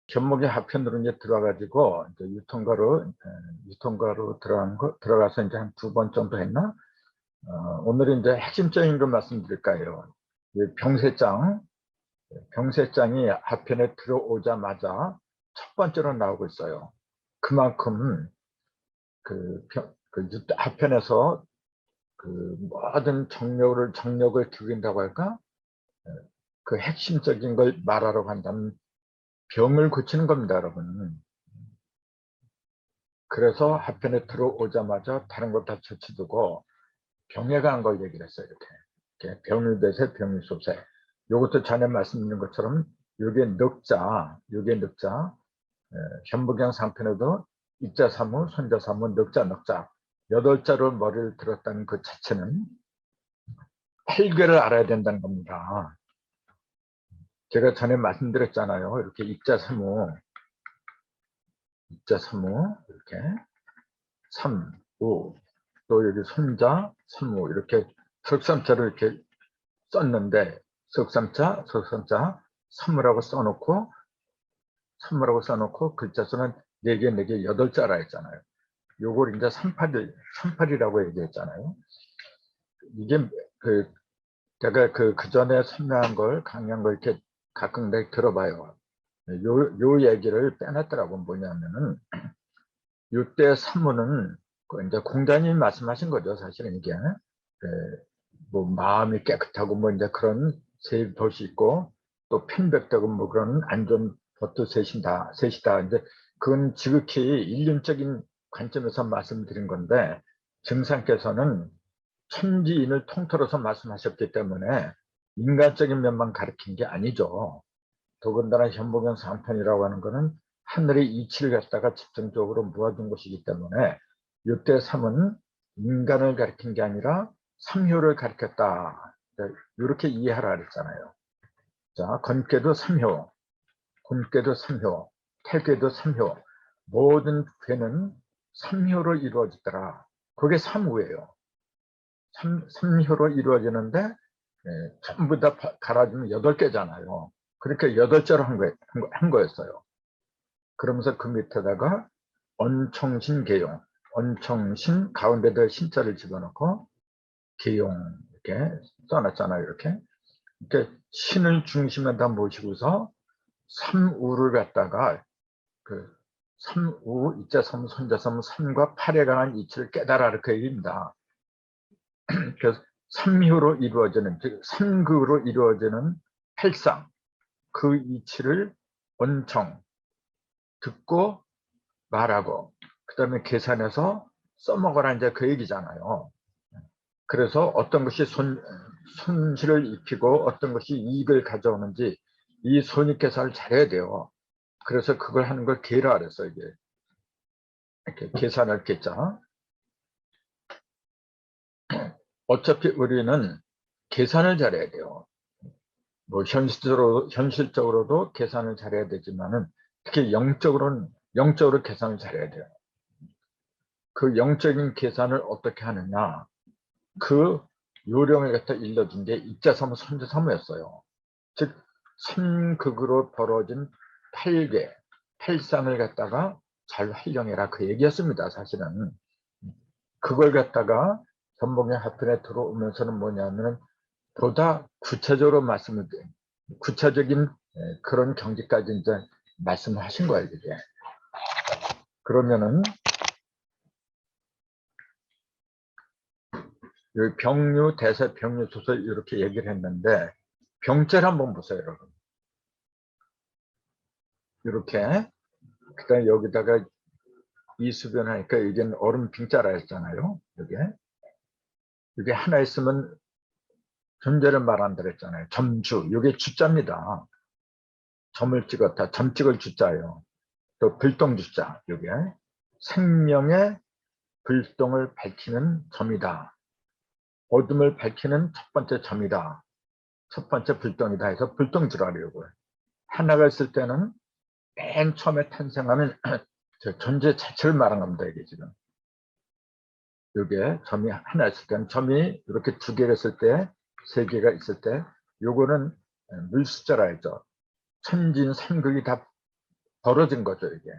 견목의 하편으로 이제 들어가지고 이제 유통가로 들어가서 이제 한 2번 정도 했나? 오늘은 이제 핵심적인 거 말씀드릴까요? 병세장이 하편에 들어오자마자 첫 번째로 나오고 있어요. 그만큼 하편에서 모든 정력을 기울인다고 할까? 그 핵심적인 걸 말하러 간다면 병을 고치는 겁니다, 여러분. 그래서 하편에 들어오자마자 다른 걸 다 제치두고 병에 관한 걸 얘기를 했어요. 이렇게 병유대세, 병유소세. 이것도 전에 말씀드린 것처럼 요게 늑자. 현무경 상편에도 이자 사무, 손자 사무, 늑자, 늑자. 8자로 머리를 들었다는 그 자체는 8괴를 알아야 된다는 겁니다. 제가 전에 말씀드렸잖아요. 이렇게 이자 사무 이렇게 3, 5, 또 여기 손자, 3, 5 이렇게 석삼자로 이렇게 썼는데 석삼자, 3무라고 써놓고 글자 수는 4개, 4개, 8자라 했잖아요. 요걸 이제 38이라고 얘기했잖아요. 이게 제가 그 전에 설명한 걸, 강의한 걸 이렇게 가끔 들어봐요. 요 얘기를 빼놨더라고. 뭐냐면은, 요때 산문은 이제 공자님이 말씀하신 거죠. 사실은 이게. 뭐 마음이 깨끗하고 뭐 이제 그런 셋이 있고, 또 편백되고 뭐 그런 안전 법도 셋이다. 이제 그건 지극히 일륜적인 관점에서 말씀드린 건데, 증상께서는 천지인을 통틀어서 말씀하셨기 때문에 인간적인 면만 가르친 게 아니죠. 더군다나 현무경 상편이라고 하는 것은 하늘의 이치를 갖다가 집중적으로 모아둔 것이기 때문에 이때 삼은 인간을 가르친 게 아니라 삼효를 가르쳤다. 이렇게 이해하라 그랬잖아요. 자, 건괴도 삼효, 곤괴도 삼효, 태괴도 삼효. 모든 괴는 삼효로 이루어지더라. 그게 삼우예요. 삼효로 이루어지는데 전부 다 갈아주면 8개잖아요. 그렇게 8자로 한 거였어요. 그러면서 그 밑에다가 언청신 계용, 언청신 가운데다 신자를 집어넣고 계용 이렇게 써놨잖아요. 이렇게 신을 중심에다 모시고서 삼우를 갖다가 그 삼우, 이자삼, 손자삼, 3과 8에 관한 이치를 깨달아 이렇게 얘기입니다. 그래서 삼효로 이루어지는, 즉 삼극으로 이루어지는 팔상, 그 이치를 원청, 듣고 말하고 그 다음에 계산해서 써먹어라 이제 그 얘기잖아요. 그래서 어떤 것이 손실을 입히고 어떤 것이 이익을 가져오는지 이 손익계산을 잘해야 돼요. 그래서 그걸 하는 걸 계라 그랬어. 이게 이렇게 계산을 계자. 어차피 우리는 계산을 잘해야 돼요. 뭐 현실적으로도 계산을 잘해야 되지만은 특히 영적으로 계산을 잘해야 돼요. 그 영적인 계산을 어떻게 하느냐, 그 요령을 갖다 일러준 게 입자사무, 선자사무였어요. 즉 삼극으로 벌어진 8개, 8상을 갖다가 잘 활용해라 그 얘기였습니다. 사실은 그걸 갖다가 전봉의 하편에 들어오면서는 뭐냐면 보다 구체적으로 구체적인 그런 경지까지 이제 말씀을 하신 거예요. 이게. 그러면은 병유, 대세, 병유, 소서 이렇게 얘기를 했는데 병자를 한번 보세요, 여러분. 이렇게 그다음에 여기다가 이수변 하니까 여기는 얼음 빙자라 했잖아요. 이게 하나 있으면 존재를 말한다 그랬잖아요. 점주, 이게 주자입니다. 점을 찍었다. 점 찍을 주자예요. 또 불동 주자, 이게 생명의 불동을 밝히는 점이다. 어둠을 밝히는 첫 번째 점이다. 첫 번째 불동이다 해서 불동주라 그러고요. 하나가 있을 때는 맨 처음에 탄생하는 존재 자체를 말한 겁니다. 이게 지금. 이게 점이 하나 있을 때는 점이 이렇게 2개가 있을 때, 3개가 있을 때, 요거는 물숫자라 했죠. 천진 삼극이 다 벌어진 거죠, 이게.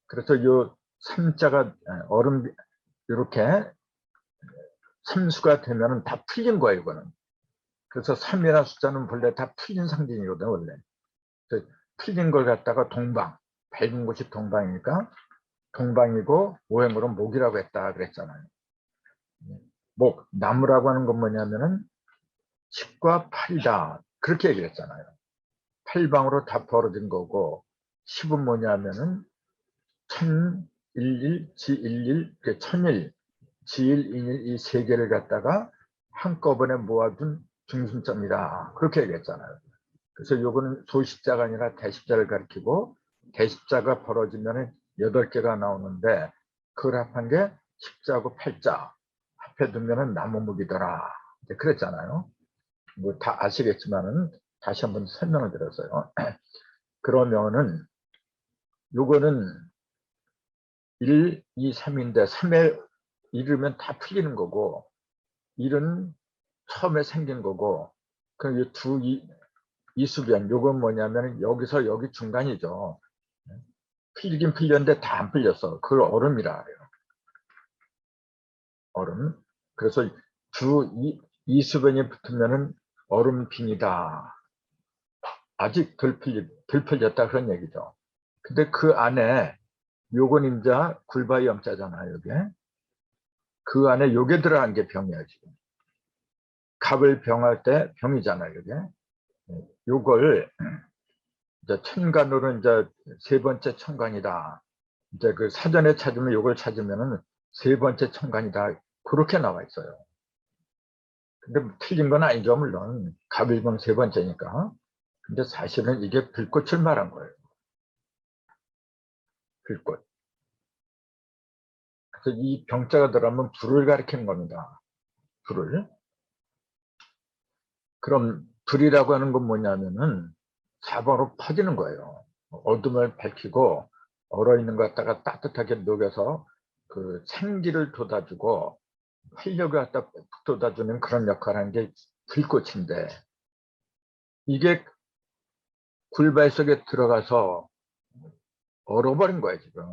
그래서 요 삼자가 얼음 이렇게 삼수가 되면은 다 풀린 거예요, 이거는. 그래서 3이나 숫자는 본래 다 풀린 상징이거든, 원래. 풀린 걸 갖다가 동방, 밝은 곳이 동방이니까 동방이고 오행으로 목이라고 했다 그랬잖아요. 목, 나무라고 하는 건 뭐냐면은 10과 8이다. 그렇게 얘기했잖아요. 8방으로 다 벌어진 거고 10은 뭐냐면은 천일일, 지일일, 천일, 지일, 인일 이 세 개를 갖다가 한꺼번에 모아둔 중심점이다. 그렇게 얘기했잖아요. 그래서 요거는 소십자가 아니라 대십자를 가리키고 대십자가 벌어지면 8개가 나오는데 그걸 합한 게 십자하고 팔자 합해 두면 나무목이더라. 그랬잖아요. 뭐 다 아시겠지만은 다시 한번 설명을 드렸어요. 그러면은 요거는 1, 2, 3인데 3에 이르면 다 풀리는 거고 1은 처음에 생긴 거고 그럼 두 이수변 요건 뭐냐면 여기서 여기 중간이죠. 풀리긴 풀렸는데 다 안 풀렸어. 그걸 얼음이라 해요. 얼음. 그래서 두 이수변이 붙으면은 얼음빈이다. 아직 덜 풀렸다 그런 얘기죠. 근데 그 안에 요건 임자 굴바이 염자잖아요. 여기. 그 안에 요게 들어간 게 병이야 지금. 갑을 병할 때 병이잖아요. 여기. 요걸 이제 천간으로 이제 세 번째 천간이다. 이제 그 사전에 찾으면 요걸 찾으면은 세 번째 천간이다. 그렇게 나와 있어요. 근데 틀린 건 아니죠, 물론. 갑일병 세 번째니까. 근데 사실은 이게 불꽃을 말한 거예요. 불꽃. 그래서 이 병자가 들어가면 불을 가리키는 겁니다. 불을. 그럼 불이라고 하는 건 뭐냐면은 사방으로 퍼지는 거예요. 어둠을 밝히고 얼어있는 것 갖다가 따뜻하게 녹여서 그 생기를 돋아주고 활력을 갖다 돋아주는 그런 역할을 하는 게 불꽃인데 이게 굴발 속에 들어가서 얼어버린 거예요, 지금.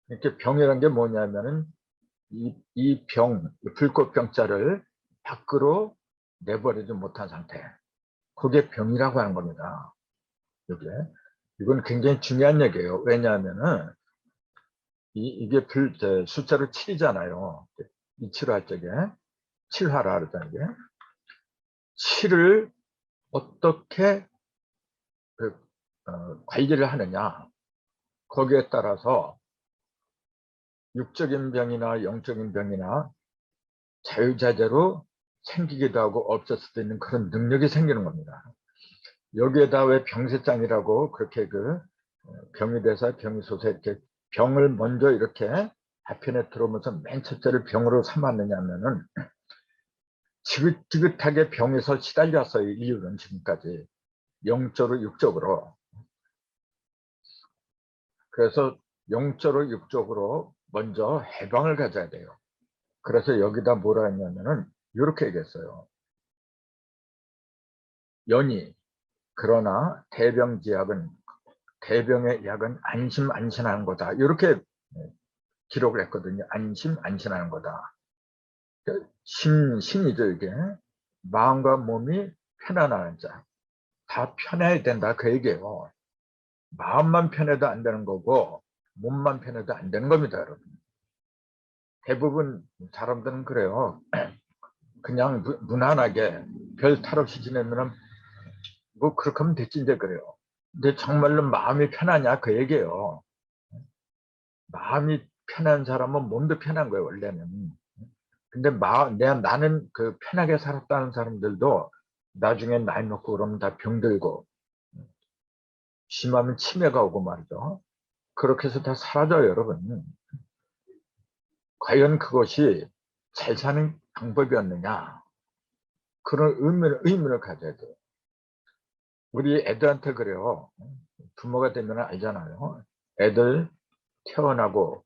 이렇게 병이란 게 뭐냐면은 이 병, 불꽃병자를 밖으로 내버리지 못한 상태. 그게 병이라고 하는 겁니다. 이게. 이건 굉장히 중요한 얘기예요. 왜냐하면은 이게 숫자로 7이잖아요. 이치로 할 적에 7화라 그러잖아요. 이게. 7을 어떻게 관리를 하느냐. 거기에 따라서 육적인 병이나 영적인 병이나 자유자재로 생기기도 하고 없을 수도 있는 그런 능력이 생기는 겁니다. 여기에다 왜 병세장이라고 그렇게 병이 돼서 병이 솟아 이렇게 병을 먼저 이렇게 하편에 들어오면서 맨 첫째를 병으로 삼았느냐면은 지긋지긋하게 병에서 시달렸어요. 인류는 지금까지 영적으로 육적으로. 그래서 영적으로 육적으로 먼저 해방을 가져야 돼요. 그래서 여기다 뭐라 했냐면은 이렇게 얘기했어요. 연이 그러나 대병지약은 대병의 약은 안심 안신하는 거다. 이렇게 기록을 했거든요. 안심 안신하는 거다. 신이죠 이게. 마음과 몸이 편안한 자. 다 편해야 된다 그 얘기예요. 마음만 편해도 안 되는 거고 몸만 편해도 안 되는 겁니다, 여러분. 대부분 사람들은 그래요. 그냥 무난하게 별 탈 없이 지내면 뭐 그렇게 하면 됐지 이제 그래요. 근데 정말로 마음이 편하냐 그 얘기예요. 마음이 편한 사람은 몸도 편한 거예요 원래는. 근데 나는 그 편하게 살았다는 사람들도 나중에 나이 먹고 그러면 다 병들고 심하면 치매가 오고 말이죠. 그렇게 해서 다 사라져요 여러분. 과연 그것이 잘 사는 방법이었느냐 그런 의문을 가져야 돼요. 우리 애들한테 그래요. 부모가 되면 알잖아요. 애들 태어나고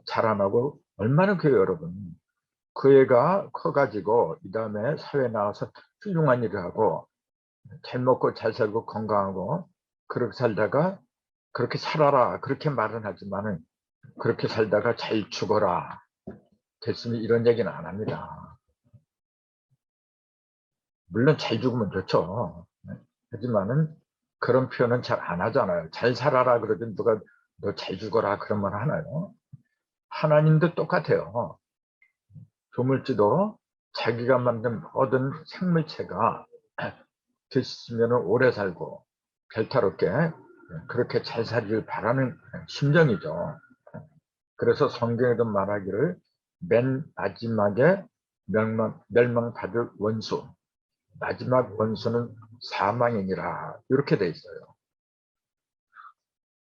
자라나고 얼마나 그래요 여러분. 그 애가 커가지고 그 다음에 사회에 나와서 훌륭한 일을 하고 잘 먹고 잘 살고 건강하고 그렇게 살다가 그렇게 살아라 그렇게 말은 하지만은 그렇게 살다가 잘 죽어라 됐으니 이런 얘기는 안 합니다. 물론 잘 죽으면 좋죠. 하지만은 그런 표현은 잘 안 하잖아요. 잘 살아라 그러든 누가 너 잘 죽어라 그런 말 하나요? 하나님도 똑같아요. 조물주도 자기가 만든 모든 생물체가 드시면 오래 살고 별타롭게 그렇게 잘 살길 바라는 심정이죠. 그래서 성경에도 말하기를 맨 마지막에 멸망받을 원수, 마지막 원수는 사망이니라 이렇게 돼 있어요.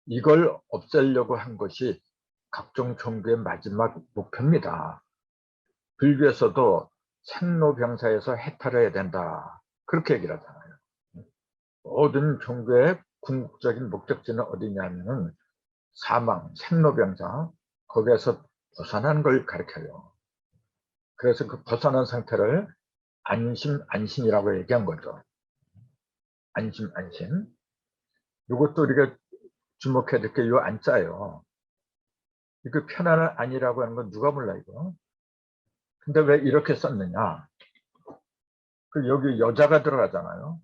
이걸 없애려고 한 것이 각종 종교의 마지막 목표입니다. 불교에서도 생로병사에서 해탈해야 된다 그렇게 얘기를 하잖아요. 모든 종교의 궁극적인 목적지는 어디냐면은 사망, 생로병사 거기에서 벗어나는 걸 가르쳐요. 그래서 그 벗어난 상태를 안심, 안심이라고 얘기한 거죠. 안심, 안심. 이것도 우리가 주목해야 될 게 이 안자예요. 이거 편안한 안이라고 하는 건 누가 몰라 이거. 근데 왜 이렇게 썼느냐? 그 여기 여자가 들어가잖아요.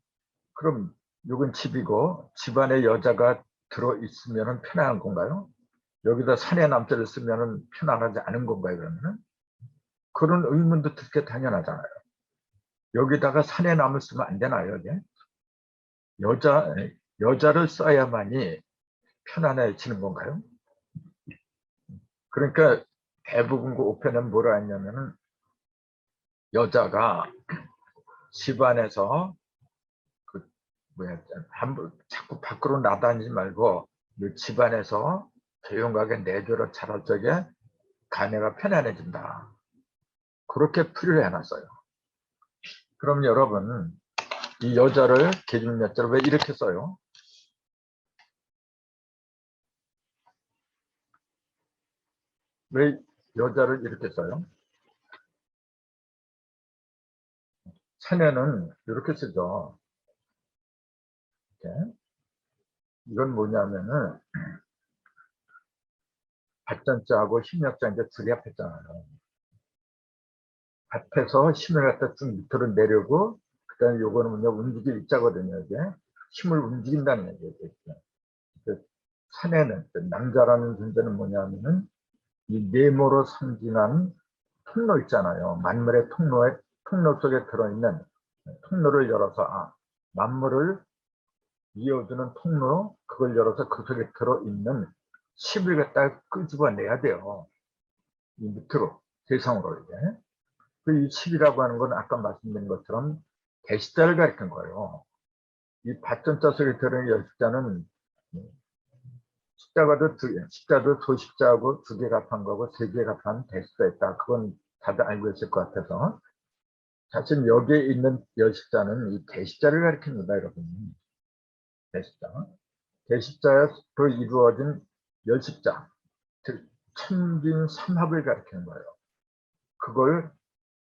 그럼 이건 집이고 집안에 여자가 들어있으면 편안한 건가요? 여기다 사내 남자를 쓰면 편안하지 않은 건가요, 그러면은? 그런 의문도 듣게 당연하잖아요. 여기다가 사내 남을 쓰면 안 되나요, 이게? 여자를 써야만이 편안해지는 건가요? 그러니까 대부분 그 오편은 뭐라 했냐면은 여자가 집안에서 그 뭐야 자꾸 밖으로 나다니지 말고 집안에서 조용하게 내조로 자랄 적에 가내가 편안해진다. 그렇게 풀이를 해놨어요. 그럼 여러분 이 여자를 계집몇자를 왜 이렇게 써요? 왜 여자를 이렇게 써요? 사내는 이렇게 쓰죠. 이렇게. 이건 뭐냐면은 받전자하고 힘력자 이제 둘이 합했잖아요. 밭에서 힘을 갖다 쭉 밑으로 내려고 그다음에 요거는 뭐냐 움직일 입자거든요. 이게 힘을 움직인다는 얘기죠. 그 사내는 남자라는 존재는 뭐냐면은 이 네모로 상징한 통로 있잖아요. 만물의 통로 속에 들어있는 통로를 열어서 만물을 이어주는 통로 그걸 열어서 그 속에 들어있는 칩을 갖다 끄집어내야 돼요. 이 밑으로 세상으로 이제. 그 10이라고 하는 건 아까 말씀드린 것처럼 대식자를 가리킨 거예요. 이 받전자 속에 들어있는 열식자는 십자도 소식자하고 두 개 값한 거고 세 개 값한 대식자 있다. 그건 다들 알고 있을 것 같아서. 사실 여기에 있는 열식자는 이 대식자를 가리킵니다, 여러분. 대식자. 대식자로 이루어진 열식자, 즉 천빈 삼합을 가리키는 거예요. 그걸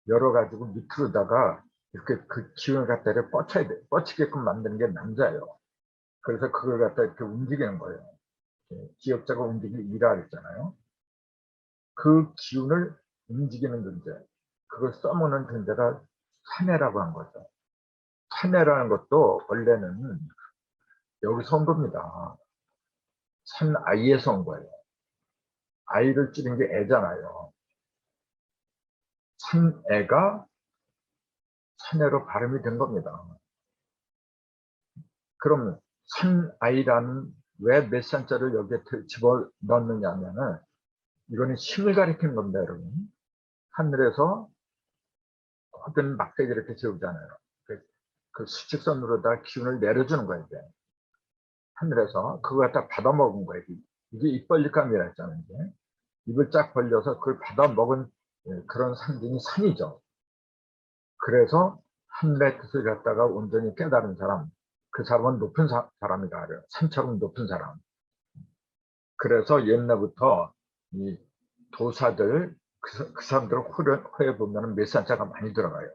열어가지고 밑으로다가 이렇게 그 기운을 갖다 이렇게 뻗쳐야 돼. 뻗치게끔 만드는 게 남자예요. 그래서 그걸 갖다 이렇게 움직이는 거예요. 기억자가 움직이는 이라 그랬잖아요. 그 기운을 움직이는 존재, 그걸 써먹는 존재가 사내라고 한 거죠. 사내라는 것도 원래는 여기서 온 겁니다. 산 아이에서 온 거예요. 아이를 줄인 게 애잖아요. 산애가 사내로 발음이 된 겁니다. 그럼 산아이라는 왜 몇 산자를 여기에 집어넣느냐 하면은 이거는 힘을 가리키는 겁니다, 여러분. 하늘에서 모든 막대기 이렇게 세우잖아요. 그 수직선으로다 기운을 내려주는 거예요, 이제. 하늘에서 그거 갖다 받아먹은 거예요. 이게 입 벌릴감이라 했잖아요, 이제. 입을 쫙 벌려서 그걸 받아먹은 그런 상징이 산이죠. 그래서 하늘의 뜻을 갖다가 온전히 깨달은 사람, 그 사람은 높은 사람이다. 산처럼 높은 사람. 그래서 옛날부터 이 도사들, 그 사람들 호에 보면 몇 산자가 많이 들어가요.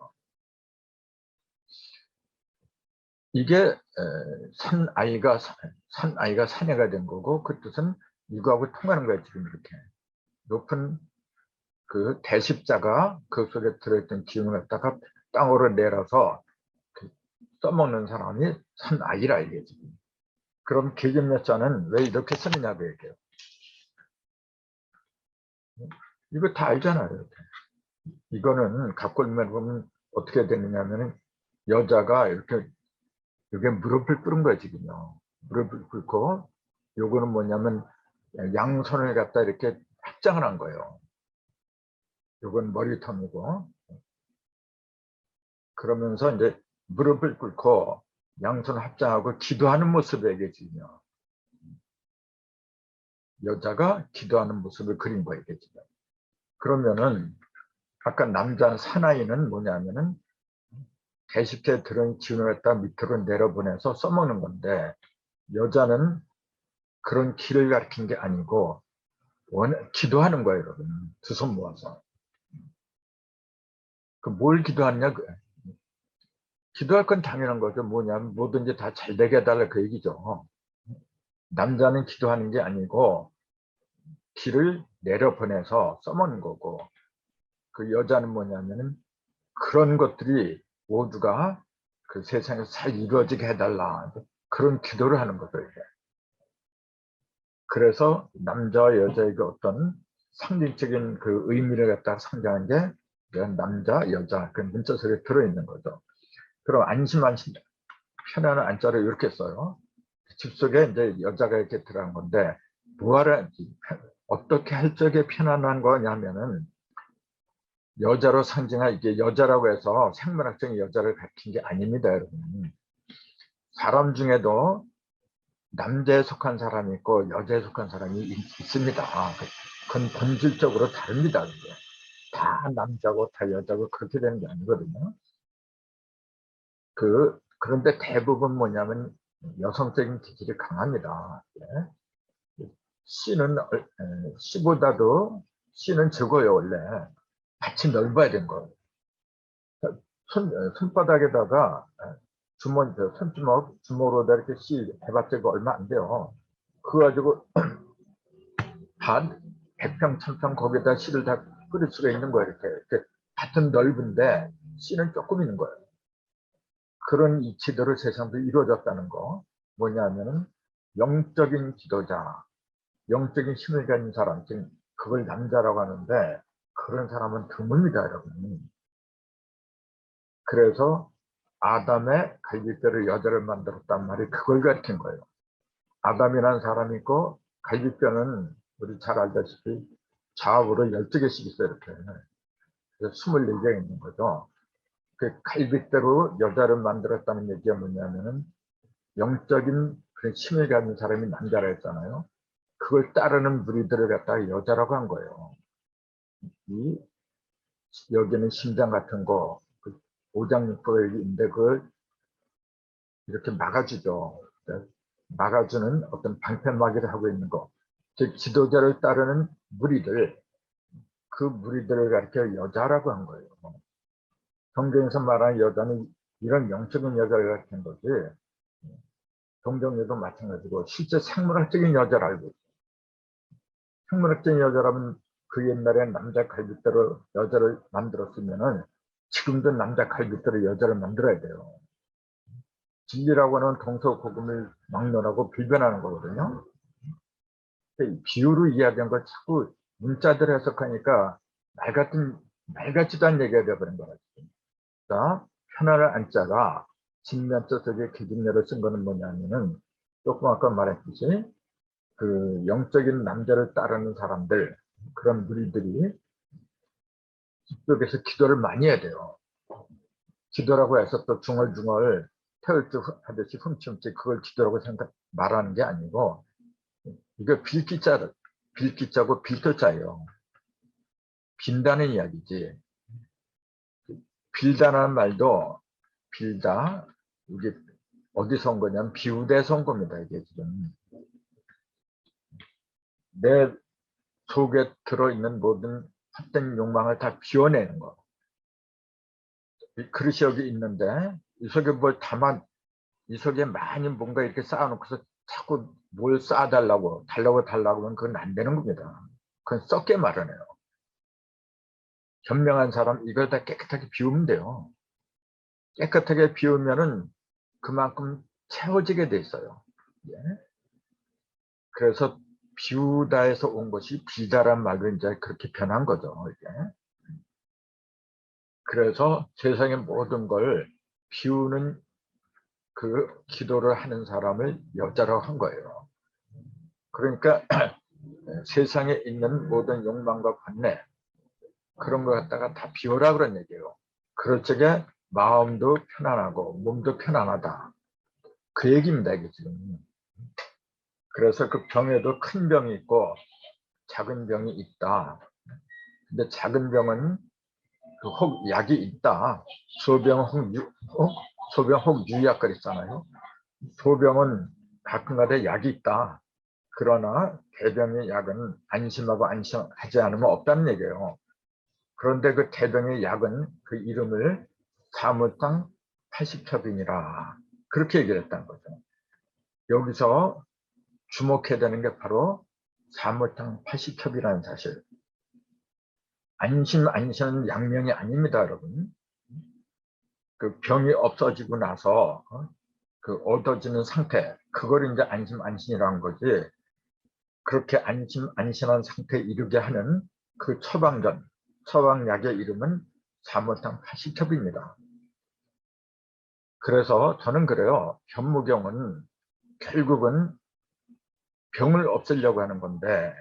이게 산 아이가 사내가 된 거고, 그 뜻은 육하고 통하는 거야. 지금 이렇게 높은 그 대십자가 그 속에 들어있던 기운을 갖다가 땅으로 내려서 써먹는 사람이 산 아이라 이게 지금. 그럼 계집몇자는 왜 이렇게 쓰느냐고 얘기해요. 이거 다 알잖아요. 이렇게. 이거는 각골면 보면 어떻게 되느냐면은 여자가 이렇게 무릎을 꿇은 거야 지금요. 무릎을 꿇고 요거는 뭐냐면 양손을 갖다 이렇게 합장을 한 거예요. 요건 머리통이고, 그러면서 이제 무릎을 꿇고 양손 합장하고 기도하는 모습을 이게 지금요. 여자가 기도하는 모습을 그린 거예요 이게 지금. 그러면은 아까 남자 사나이는 뭐냐면은 대식에 들은 기운을 갖다 밑으로 내려보내서 써먹는 건데, 여자는 그런 길을 가리킨 게 아니고 기도하는 거예요 여러분. 두 손 모아서. 그 뭘 기도하느냐, 기도할 건 당연한 거죠. 뭐냐면 뭐든지 다 잘 되게 해달라 그 얘기죠. 남자는 기도하는 게 아니고 길을 내려보내서 써먹는 거고, 그 여자는 뭐냐면은 그런 것들이 모두가 그 세상에서 잘 이루어지게 해달라, 그런 기도를 하는 거죠 이게. 그래서 남자와 여자의 그 어떤 상징적인 그 의미를 갖다 상징하는 게 남자, 여자 그 문자 속에 들어있는 거죠. 그럼 안심 편안한 안자를 이렇게 써요. 집 속에 이제 여자가 이렇게 들어간 건데, 뭐하러 어떻게 할 적에 편안한 거냐면은 여자로 상징할, 이게 여자라고 해서 생물학적인 여자를 가리킨 게 아닙니다 여러분. 사람 중에도 남자에 속한 사람이 있고 여자에 속한 사람이 있습니다. 그건 본질적으로 다릅니다. 그게. 다 남자고 다 여자고 그렇게 되는 게 아니거든요. 그런데 대부분 뭐냐면 여성적인 기질이 강합니다. 씨는 적어요 원래. 같이 넓어야 된 거예요. 손바닥에다가 주먹으로 이렇게 씨 해봤자 이거 얼마 안 돼요. 그거 가지고 한 100평, 1000평 거기에다 씨를 다 뿌릴 수가 있는 거예요. 이렇게 같은 넓은데 씨는 조금 있는 거예요. 그런 이치대로 세상도 이루어졌다는 거. 뭐냐면은 영적인 지도자, 영적인 힘을 가진 사람, 지금 그걸 남자라고 하는데 그런 사람은 드뭅니다, 여러분. 그래서 아담의 갈비뼈를 여자를 만들었단 말이 그걸 가리킨 거예요. 아담이라는 사람이 있고 갈비뼈는 우리 잘 알다시피 좌우로 12개씩 있어요. 이렇게. 그래서 24개가 있는 거죠. 그 갈비뼈로 여자를 만들었다는 얘기가 뭐냐면은 영적인 그런 힘을 가진 사람이 남자라 했잖아요. 그걸 따르는 무리들을 갖다가 여자라고 한 거예요. 여기는 심장 같은 거, 오장육부가 여기 있는데 그걸 이렇게 막아주죠. 막아주는 어떤 방패막이를 하고 있는 거. 즉 지도자를 따르는 무리들, 그 무리들을 가리켜 여자라고 한 거예요. 성경에서 말하는 여자는 이런 영적인 여자를 가리키는 거지, 동정여도 마찬가지고 실제 생물학적인 여자를 알고 있어요. 생물학적인 여자라면 그 옛날에 남자 갈비뼈로 여자를 만들었으면은 지금도 남자 갈비뼈로 여자를 만들어야 돼요. 진리라고 하는 동서고금을 막론하고 빌변하는 거거든요. 비유로 이야기한 걸 자꾸 문자들 해석하니까 말같지도 않은 얘기가 되어버린 거라. 자, 편안한 안자가 진면자 속에 기준례를 쓴 거는 뭐냐면은 조금 아까 말했듯이 그 영적인 남자를 따르는 사람들, 그런 무리들이 집속에서 기도를 많이 해야 돼요. 기도라고 해서 또 중얼중얼 태울듯 하듯이 훔치훔치 그걸 기도라고 말하는 게 아니고, 이거 빌기자고 빌도자예요. 빈다는 이야기지. 빌다라는 말도 빌다, 이게 어디서 온 거냐면 비유대에서 온 겁니다. 이게 지금 내 속에 들어있는 모든 헛된 욕망을 다 비워내는 거. 이 그릇이 여기 있는데 이 속에 뭘 이 속에 많이 뭔가 이렇게 쌓아놓고서 자꾸 뭘 쌓아달라고 달라고 하면 그건 안 되는 겁니다. 그건 썩게 마련해요. 현명한 사람 이걸 다 깨끗하게 비우면 돼요. 깨끗하게 비우면은 그만큼 채워지게 돼 있어요. 예? 그래서 비우다에서 온 것이 비다란 말로 이제 그렇게 변한 거죠. 이게. 그래서 세상의 모든 걸 비우는 그 기도를 하는 사람을 여자라고 한 거예요. 그러니까 세상에 있는 모든 욕망과 관내 그런 거 갖다가 다 비워라 그런 얘기예요. 그럴 적에 마음도 편안하고 몸도 편안하다. 그 얘기입니다, 이게 지금. 그래서 그 병에도 큰 병이 있고 작은 병이 있다. 근데 작은 병은 그 혹 약이 있다. 소병 혹 유약 그랬잖아요. 소병은 가끔가다 약이 있다. 그러나 대병의 약은 안심하고 안심하지 않으면 없다는 얘기예요. 그런데 그 대병의 약은 그 이름을 사물탕 80첩이니라 그렇게 얘기를 했다는 거죠. 여기서 주목해야 되는 게 바로 사물탕 80첩이라는 사실. 안심은 양명이 아닙니다, 여러분. 그 병이 없어지고 나서 그 얻어지는 상태, 그걸 이제 안심이라는 거지. 그렇게 안심한 상태에 이르게 하는 그 처방약의 이름은 사물탕 80첩입니다. 그래서 저는 그래요. 현무경은 결국은 병을 없애려고 하는 건데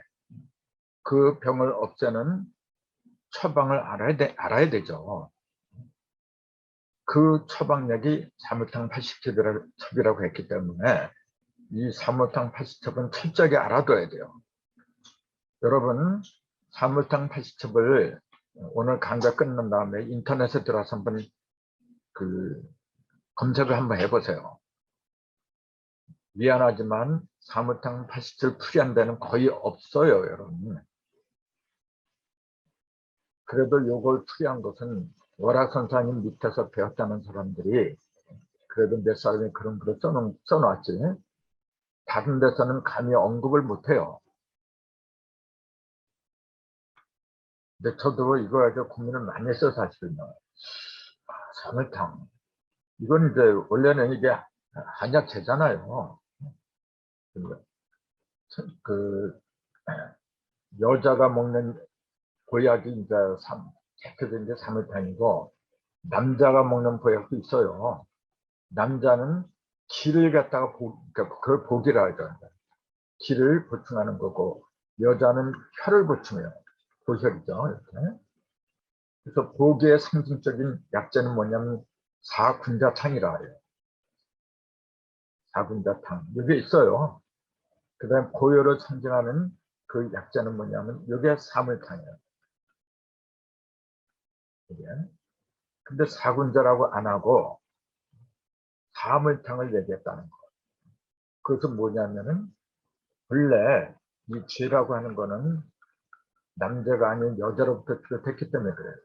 그 병을 없애는 처방을 알아야 되죠. 그 처방약이 사물탕 80첩이라고 했기 때문에 이 사물탕 80첩은 철저하게 알아둬야 돼요. 여러분 사물탕 80첩을 오늘 강좌 끝난 다음에 인터넷에 들어가서 한번 그 검색을 한번 해보세요. 미안하지만 사물탕 80첩 풀이한 데는 거의 없어요, 여러분. 그래도 요걸 풀이한 것은 월화선사님 밑에서 배웠다는 사람들이 그래도 몇 사람이 그런 글을 써놨지. 다른 데서는 감히 언급을 못해요. 근데 저도 이거 가지고 고민을 많이 했어요, 사실은요. 사물탕. 이건 이제 원래는 이게 한약재잖아요. 그 여자가 먹는 보약이 이제 대표적인 게 사물탕이고 남자가 먹는 보약도 있어요. 남자는 기를 갖다가 그러니까 그걸 복이라 하죠. 기를 보충하는 거고 여자는 혈을 보충해요. 보혈이죠. 이렇게. 그래서 복의 상징적인 약재는 뭐냐면 사군자탕이라 해요. 사군자탕. 이게 있어요. 그 다음에 고열을 상징하는 그 약재는 뭐냐면 이게 사물탕이에요. 이게. 근데 사군자라고 안 하고 사물탕을 얘기했다는 거. 그것은 뭐냐면은 원래 이 죄라고 하는 거는 남자가 아닌 여자로부터 비롯했기 때문에 그래요.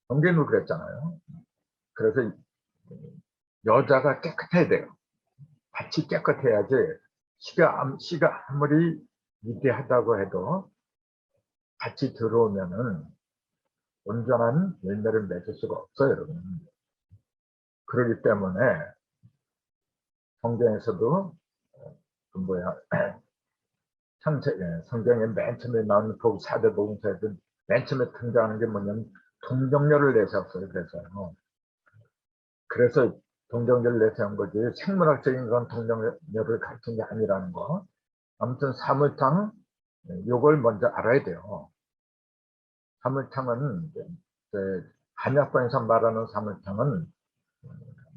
성경도 그랬잖아요. 그래서 여자가 깨끗해야 돼요. 같이 깨끗해야지 씨가 아무리 위대하다고 해도 같이 들어오면은 온전한 열매를 맺을 수가 없어요, 여러분. 그렇기 때문에 성경에서도 그 뭐야 성경의 맨 처음에 나오는 복 4대 복음서에도 맨 처음에 등장하는 게 뭐냐면 동정녀를 내세웠어요. 그래서 동정녀를 내세운 거지 생물학적인 그런 동정녀를 가르친 게 아니라는 거. 아무튼 사물탕 요걸 먼저 알아야 돼요. 사물탕은 한약관에서 말하는 사물탕은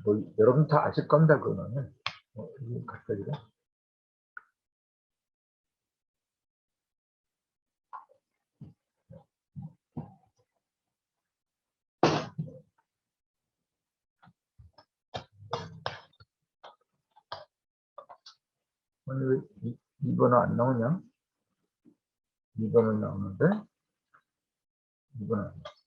뭐 여러분 다 아실 건데 그거는 갑자기 오늘 2번은 안 나오냐? 2번은 나오는데 2번은 안 나오냐?